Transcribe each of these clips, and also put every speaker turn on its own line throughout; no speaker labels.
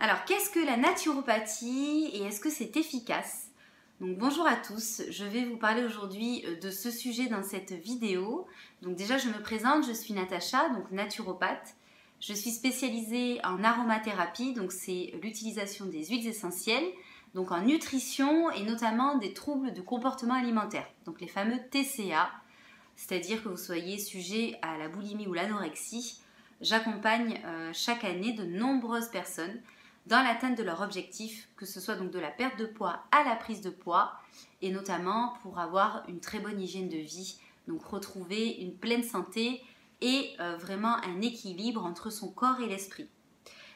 Alors, qu'est-ce que la naturopathie et est-ce que c'est efficace? Donc, bonjour à tous, je vais vous parler aujourd'hui de ce sujet dans cette vidéo. Donc déjà, je me présente, je suis Natacha, donc naturopathe. Je suis spécialisée en aromathérapie, donc c'est l'utilisation des huiles essentielles, donc en nutrition et notamment des troubles de comportement alimentaire, donc les fameux TCA, c'est-à-dire que vous soyez sujet à la boulimie ou l'anorexie. J'accompagne chaque année de nombreuses personnes dans l'atteinte de leur objectif, que ce soit donc de la perte de poids à la prise de poids, et notamment pour avoir une très bonne hygiène de vie, donc retrouver une pleine santé et vraiment un équilibre entre son corps et l'esprit.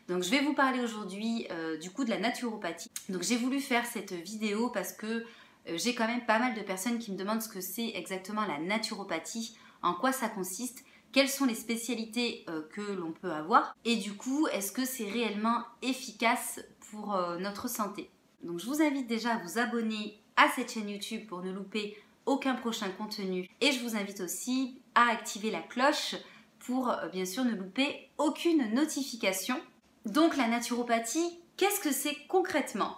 Donc je vais vous parler aujourd'hui du coup de la naturopathie. Donc j'ai voulu faire cette vidéo parce que j'ai quand même pas mal de personnes qui me demandent ce que c'est exactement la naturopathie, en quoi ça consiste, quelles sont les spécialités que l'on peut avoir et du coup, est-ce que c'est réellement efficace pour notre santé. Donc je vous invite déjà à vous abonner à cette chaîne YouTube pour ne louper aucun prochain contenu et je vous invite aussi à activer la cloche pour bien sûr ne louper aucune notification. Donc la naturopathie, qu'est-ce que c'est concrètement?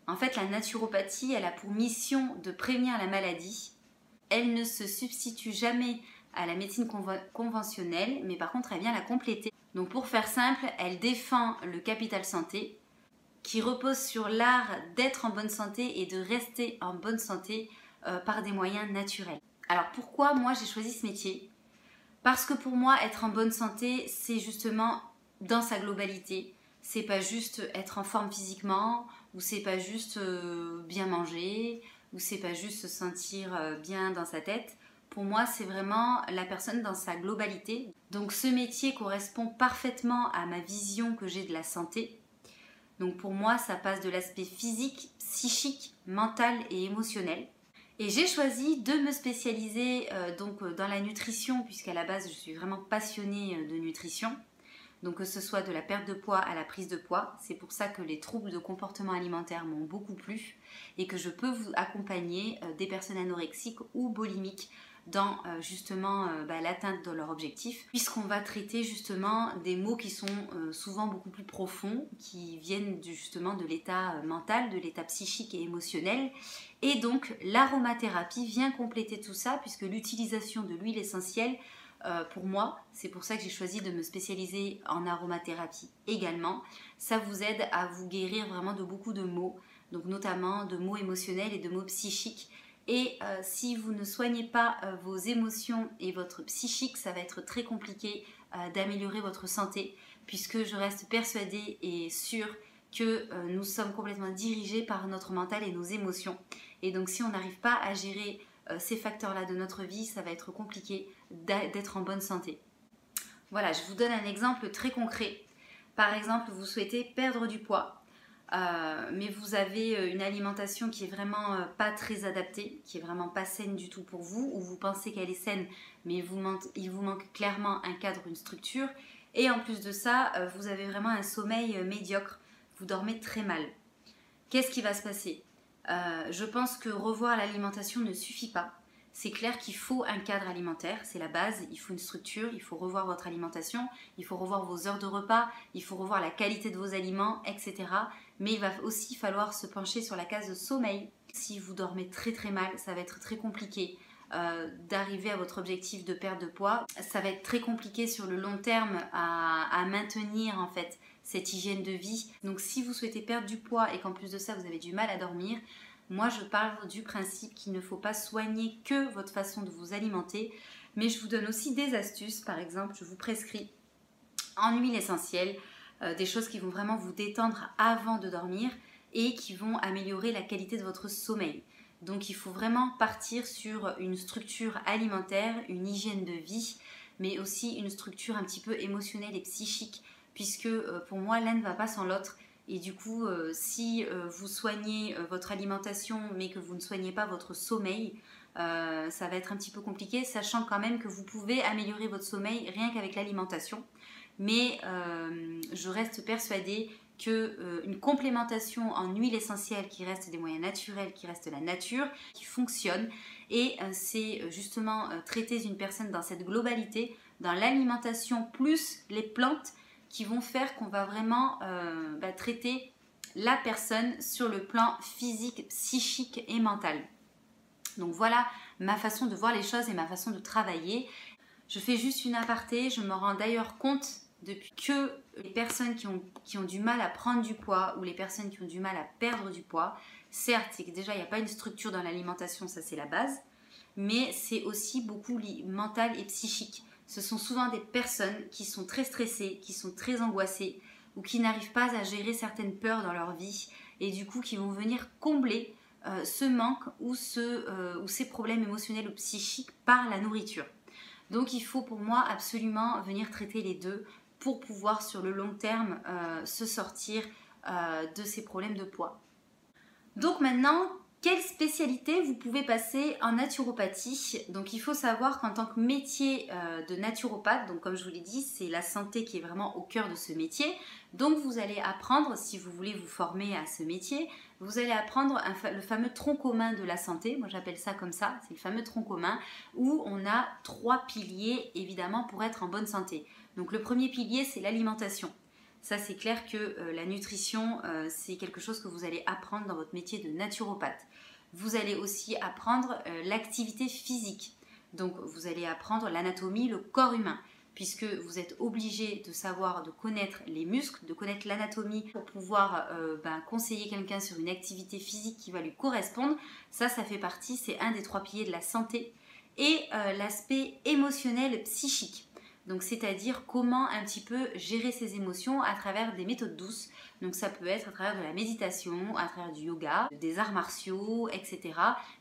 En fait, la naturopathie, elle a pour mission de prévenir la maladie. Elle ne se substitue jamais à la médecine conventionnelle, mais par contre, elle vient la compléter. Donc pour faire simple, elle défend le capital santé, qui repose sur l'art d'être en bonne santé et de rester en bonne santé par des moyens naturels. Alors pourquoi moi j'ai choisi ce métier? Parce que pour moi, être en bonne santé, c'est justement dans sa globalité. C'est pas juste être en forme physiquement, ou c'est pas juste bien manger, ou c'est pas juste se sentir bien dans sa tête. Pour moi, c'est vraiment la personne dans sa globalité. Donc ce métier correspond parfaitement à ma vision que j'ai de la santé. Donc pour moi, ça passe de l'aspect physique, psychique, mental et émotionnel. Et j'ai choisi de me spécialiser dans la nutrition, puisqu'à la base, je suis vraiment passionnée de nutrition. Donc que ce soit de la perte de poids à la prise de poids, c'est pour ça que les troubles de comportement alimentaire m'ont beaucoup plu et que je peux vous accompagner des personnes anorexiques ou bulimiques dans justement l'atteinte de leur objectif, puisqu'on va traiter justement des maux qui sont souvent beaucoup plus profonds, qui viennent justement de l'état mental, de l'état psychique et émotionnel. Et donc l'aromathérapie vient compléter tout ça, puisque l'utilisation de l'huile essentielle, pour moi, c'est pour ça que j'ai choisi de me spécialiser en aromathérapie également. Ça vous aide à vous guérir vraiment de beaucoup de maux, donc notamment de maux émotionnels et de maux psychiques. Et si vous ne soignez pas vos émotions et votre psychique, ça va être très compliqué d'améliorer votre santé, puisque je reste persuadée et sûre que nous sommes complètement dirigés par notre mental et nos émotions. Et donc si on n'arrive pas à gérer ces facteurs-là de notre vie, ça va être compliqué d'être en bonne santé. Voilà, je vous donne un exemple très concret. Par exemple, vous souhaitez perdre du poids, mais vous avez une alimentation qui est vraiment pas très adaptée, qui est vraiment pas saine du tout pour vous, ou vous pensez qu'elle est saine, mais il vous manque clairement un cadre, une structure, et en plus de ça, vous avez vraiment un sommeil médiocre, vous dormez très mal. Qu'est-ce qui va se passer? Je pense que revoir l'alimentation ne suffit pas. C'est clair qu'il faut un cadre alimentaire, c'est la base, il faut une structure, il faut revoir votre alimentation, il faut revoir vos heures de repas, il faut revoir la qualité de vos aliments, etc. Mais il va aussi falloir se pencher sur la case de sommeil. Si vous dormez très très mal, ça va être très compliqué d'arriver à votre objectif de perte de poids. Ça va être très compliqué sur le long terme à maintenir en fait cette hygiène de vie. Donc si vous souhaitez perdre du poids et qu'en plus de ça vous avez du mal à dormir, moi je parle du principe qu'il ne faut pas soigner que votre façon de vous alimenter, mais je vous donne aussi des astuces. Par exemple, je vous prescris en huile essentielle des choses qui vont vraiment vous détendre avant de dormir et qui vont améliorer la qualité de votre sommeil. Donc il faut vraiment partir sur une structure alimentaire, une hygiène de vie, mais aussi une structure un petit peu émotionnelle et psychique, puisque pour moi l'un ne va pas sans l'autre. Et du coup, si vous soignez votre alimentation mais que vous ne soignez pas votre sommeil, ça va être un petit peu compliqué, sachant quand même que vous pouvez améliorer votre sommeil rien qu'avec l'alimentation. Mais je reste persuadée qu'une complémentation en huile essentielle qui reste des moyens naturels, qui reste la nature, qui fonctionne, et c'est justement traiter une personne dans cette globalité, dans l'alimentation plus les plantes, qui vont faire qu'on va vraiment traiter la personne sur le plan physique, psychique et mental. Donc voilà ma façon de voir les choses et ma façon de travailler. Je fais juste une aparté, je me rends d'ailleurs compte depuis que les personnes qui ont du mal à prendre du poids ou les personnes qui ont du mal à perdre du poids, certes, c'est que déjà il n'y a pas une structure dans l'alimentation, ça c'est la base, mais c'est aussi beaucoup mental et psychique. Ce sont souvent des personnes qui sont très stressées, qui sont très angoissées ou qui n'arrivent pas à gérer certaines peurs dans leur vie et du coup qui vont venir combler ce manque ou ces problèmes émotionnels ou psychiques par la nourriture. Donc il faut pour moi absolument venir traiter les deux pour pouvoir sur le long terme se sortir de ces problèmes de poids. Donc maintenant, quelle spécialité vous pouvez passer en naturopathie? Donc il faut savoir qu'en tant que métier de naturopathe, donc comme je vous l'ai dit, c'est la santé qui est vraiment au cœur de ce métier. Donc vous allez apprendre, si vous voulez vous former à ce métier, vous allez apprendre le fameux tronc commun de la santé. Moi j'appelle ça comme ça, c'est le fameux tronc commun où on a 3 piliers évidemment pour être en bonne santé. Donc le premier pilier c'est l'alimentation. Ça, c'est clair que la nutrition, c'est quelque chose que vous allez apprendre dans votre métier de naturopathe. Vous allez aussi apprendre l'activité physique. Donc, vous allez apprendre l'anatomie, le corps humain, puisque vous êtes obligé de savoir, de connaître les muscles, de connaître l'anatomie pour pouvoir conseiller quelqu'un sur une activité physique qui va lui correspondre. Ça fait partie, c'est un des 3 piliers de la santé. Et l'aspect émotionnel, psychique. Donc c'est-à-dire comment un petit peu gérer ses émotions à travers des méthodes douces. Donc ça peut être à travers de la méditation, à travers du yoga, des arts martiaux, etc.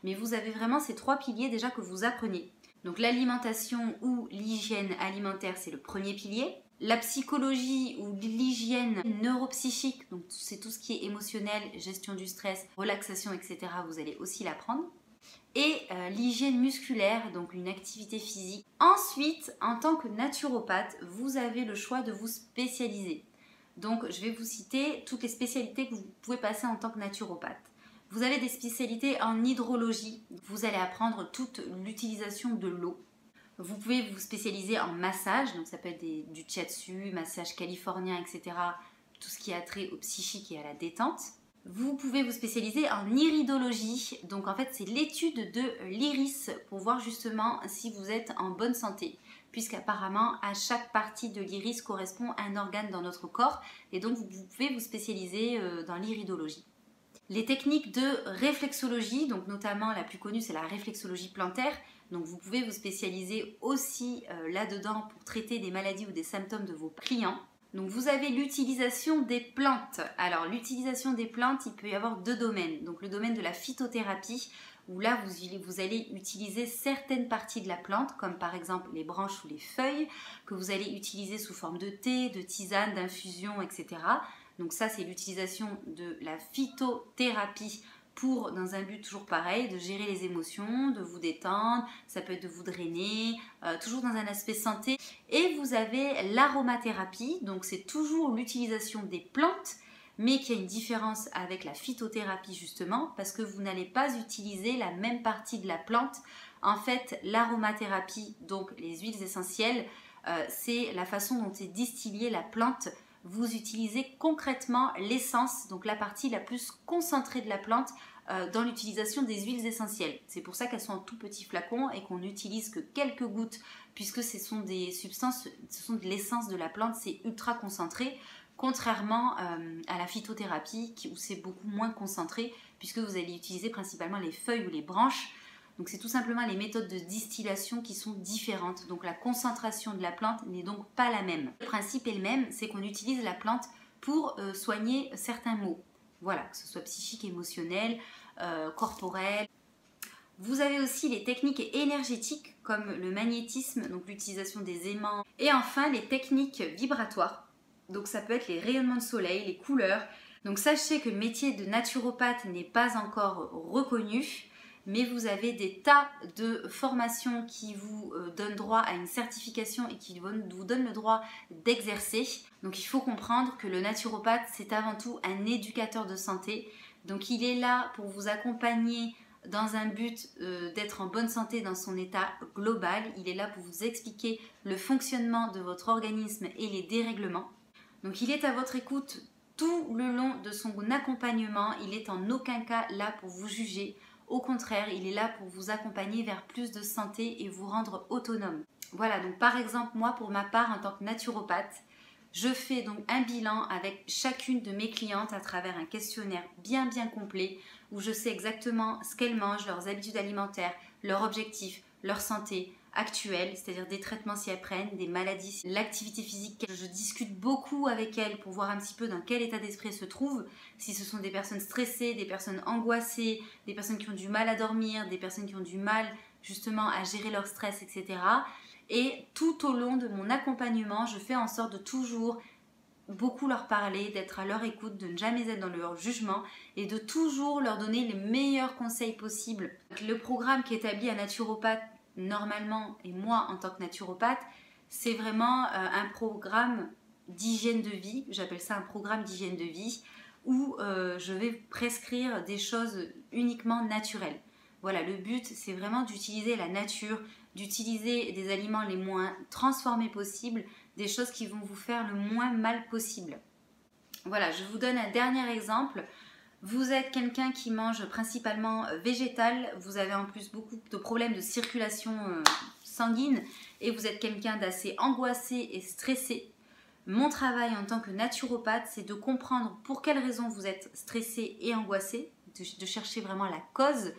Mais vous avez vraiment ces 3 piliers déjà que vous apprenez. Donc l'alimentation ou l'hygiène alimentaire, c'est le premier pilier. La psychologie ou l'hygiène neuropsychique, donc c'est tout ce qui est émotionnel, gestion du stress, relaxation, etc. Vous allez aussi l'apprendre. Et l'hygiène musculaire, donc une activité physique. Ensuite, en tant que naturopathe, vous avez le choix de vous spécialiser. Donc, je vais vous citer toutes les spécialités que vous pouvez passer en tant que naturopathe. Vous avez des spécialités en hydrologie. Vous allez apprendre toute l'utilisation de l'eau. Vous pouvez vous spécialiser en massage, donc ça peut être du shiatsu, massage californien, etc. Tout ce qui a trait au psychique et à la détente. Vous pouvez vous spécialiser en iridologie, donc en fait c'est l'étude de l'iris pour voir justement si vous êtes en bonne santé, puisqu'apparemment à chaque partie de l'iris correspond à un organe dans notre corps et donc vous pouvez vous spécialiser dans l'iridologie. Les techniques de réflexologie, donc notamment la plus connue c'est la réflexologie plantaire, donc vous pouvez vous spécialiser aussi là-dedans pour traiter des maladies ou des symptômes de vos clients. Donc vous avez l'utilisation des plantes. Alors l'utilisation des plantes, il peut y avoir 2 domaines. Donc le domaine de la phytothérapie, où là vous allez utiliser certaines parties de la plante, comme par exemple les branches ou les feuilles, que vous allez utiliser sous forme de thé, de tisane, d'infusion, etc. Donc ça c'est l'utilisation de la phytothérapie pour, dans un but toujours pareil, de gérer les émotions, de vous détendre, ça peut être de vous drainer, toujours dans un aspect santé. Et vous avez l'aromathérapie, donc c'est toujours l'utilisation des plantes, mais qui a une différence avec la phytothérapie justement, parce que vous n'allez pas utiliser la même partie de la plante. En fait, l'aromathérapie, donc les huiles essentielles, c'est la façon dont est distillée la plante. Vous utilisez concrètement l'essence, donc la partie la plus concentrée de la plante dans l'utilisation des huiles essentielles. C'est pour ça qu'elles sont en tout petits flacons et qu'on n'utilise que quelques gouttes puisque ce sont des substances, ce sont de l'essence de la plante, c'est ultra concentré, contrairement à la phytothérapie où c'est beaucoup moins concentré puisque vous allez utiliser principalement les feuilles ou les branches. Donc c'est tout simplement les méthodes de distillation qui sont différentes. Donc la concentration de la plante n'est donc pas la même. Le principe est le même, c'est qu'on utilise la plante pour soigner certains maux. Voilà, que ce soit psychique, émotionnel, corporel. Vous avez aussi les techniques énergétiques comme le magnétisme, donc l'utilisation des aimants. Et enfin les techniques vibratoires. Donc ça peut être les rayonnements de soleil, les couleurs. Donc sachez que le métier de naturopathe n'est pas encore reconnu. Mais vous avez des tas de formations qui vous donnent droit à une certification et qui vous donnent le droit d'exercer. Donc il faut comprendre que le naturopathe, c'est avant tout un éducateur de santé. Donc il est là pour vous accompagner dans un but d'être en bonne santé dans son état global. Il est là pour vous expliquer le fonctionnement de votre organisme et les dérèglements. Donc il est à votre écoute tout le long de son accompagnement. Il n'est en aucun cas là pour vous juger. Au contraire, il est là pour vous accompagner vers plus de santé et vous rendre autonome. Voilà, donc par exemple, moi pour ma part en tant que naturopathe, je fais donc un bilan avec chacune de mes clientes à travers un questionnaire bien complet où je sais exactement ce qu'elles mangent, leurs habitudes alimentaires, leurs objectifs, leur santé actuelle, c'est-à-dire des traitements si elles prennent, des maladies, l'activité physique. Je discute beaucoup avec elles pour voir un petit peu dans quel état d'esprit elles se trouvent, si ce sont des personnes stressées, des personnes angoissées, des personnes qui ont du mal à dormir, des personnes qui ont du mal justement à gérer leur stress, etc. Et tout au long de mon accompagnement, je fais en sorte de toujours beaucoup leur parler, d'être à leur écoute, de ne jamais être dans leur jugement et de toujours leur donner les meilleurs conseils possibles. Le programme qui est établi à naturopathe normalement, et moi en tant que naturopathe, c'est vraiment un programme d'hygiène de vie, j'appelle ça un programme d'hygiène de vie, où je vais prescrire des choses uniquement naturelles. Voilà, le but c'est vraiment d'utiliser la nature, d'utiliser des aliments les moins transformés possibles, des choses qui vont vous faire le moins mal possible. Voilà, je vous donne un dernier exemple. Vous êtes quelqu'un qui mange principalement végétal, vous avez en plus beaucoup de problèmes de circulation sanguine et vous êtes quelqu'un d'assez angoissé et stressé. Mon travail en tant que naturopathe, c'est de comprendre pour quelles raisons vous êtes stressé et angoissé, de chercher vraiment la cause,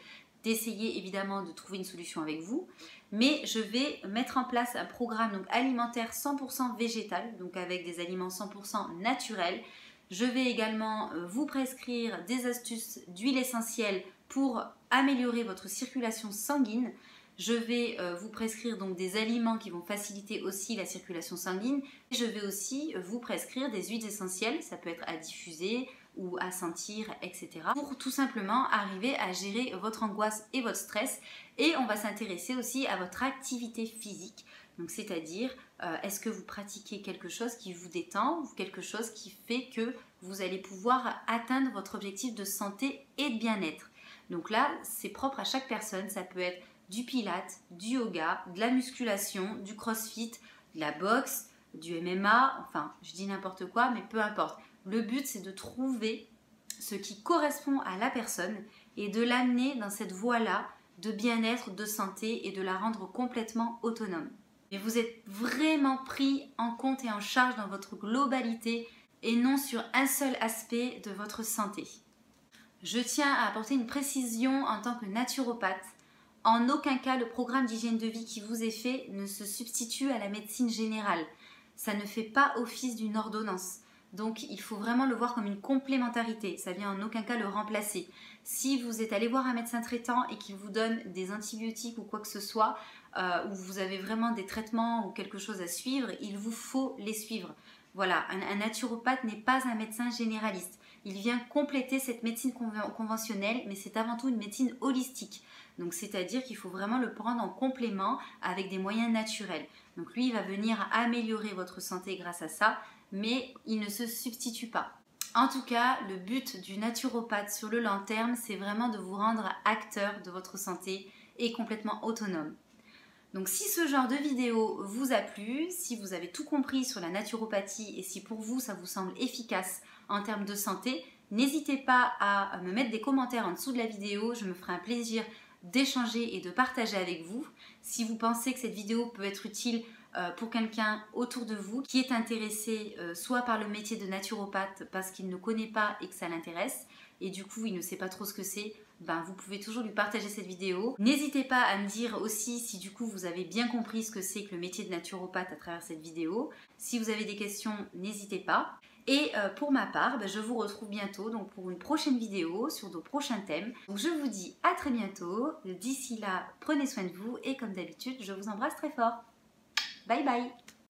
d'essayer évidemment de trouver une solution avec vous. Mais je vais mettre en place un programme donc, alimentaire 100% végétal, donc avec des aliments 100% naturels. Je vais également vous prescrire des astuces d'huile essentielle pour améliorer votre circulation sanguine. Je vais vous prescrire donc des aliments qui vont faciliter aussi la circulation sanguine. Je vais aussi vous prescrire des huiles essentielles, ça peut être à diffuser ou à sentir, etc. Pour tout simplement arriver à gérer votre angoisse et votre stress. Et on va s'intéresser aussi à votre activité physique. Donc c'est-à-dire, est-ce que vous pratiquez quelque chose qui vous détend ou quelque chose qui fait que vous allez pouvoir atteindre votre objectif de santé et de bien-être. Donc là, c'est propre à chaque personne. Ça peut être du pilates, du yoga, de la musculation, du crossfit, de la boxe, du MMA, enfin, je dis n'importe quoi, mais peu importe. Le but, c'est de trouver ce qui correspond à la personne et de l'amener dans cette voie-là de bien-être, de santé et de la rendre complètement autonome. Mais vous êtes vraiment pris en compte et en charge dans votre globalité et non sur un seul aspect de votre santé. Je tiens à apporter une précision en tant que naturopathe. En aucun cas, le programme d'hygiène de vie qui vous est fait ne se substitue à la médecine générale. Ça ne fait pas office d'une ordonnance. Donc, il faut vraiment le voir comme une complémentarité. Ça vient en aucun cas le remplacer. Si vous êtes allé voir un médecin traitant et qu'il vous donne des antibiotiques ou quoi que ce soit, où vous avez vraiment des traitements ou quelque chose à suivre, il vous faut les suivre. Voilà, un naturopathe n'est pas un médecin généraliste. Il vient compléter cette médecine conventionnelle, mais c'est avant tout une médecine holistique. Donc, c'est-à-dire qu'il faut vraiment le prendre en complément avec des moyens naturels. Donc, lui, il va venir améliorer votre santé grâce à ça, mais il ne se substitue pas. En tout cas, le but du naturopathe sur le long terme, c'est vraiment de vous rendre acteur de votre santé et complètement autonome. Donc si ce genre de vidéo vous a plu, si vous avez tout compris sur la naturopathie et si pour vous ça vous semble efficace en termes de santé, n'hésitez pas à me mettre des commentaires en dessous de la vidéo, je me ferai un plaisir d'échanger et de partager avec vous. Si vous pensez que cette vidéo peut être utile pour quelqu'un autour de vous qui est intéressé soit par le métier de naturopathe parce qu'il ne connaît pas et que ça l'intéresse et du coup il ne sait pas trop ce que c'est, ben, vous pouvez toujours lui partager cette vidéo. N'hésitez pas à me dire aussi si du coup vous avez bien compris ce que c'est que le métier de naturopathe à travers cette vidéo. Si vous avez des questions, n'hésitez pas. Et pour ma part, ben, je vous retrouve bientôt donc pour une prochaine vidéo sur de prochains thèmes. Donc je vous dis à très bientôt. D'ici là, prenez soin de vous et comme d'habitude, je vous embrasse très fort. Bye bye.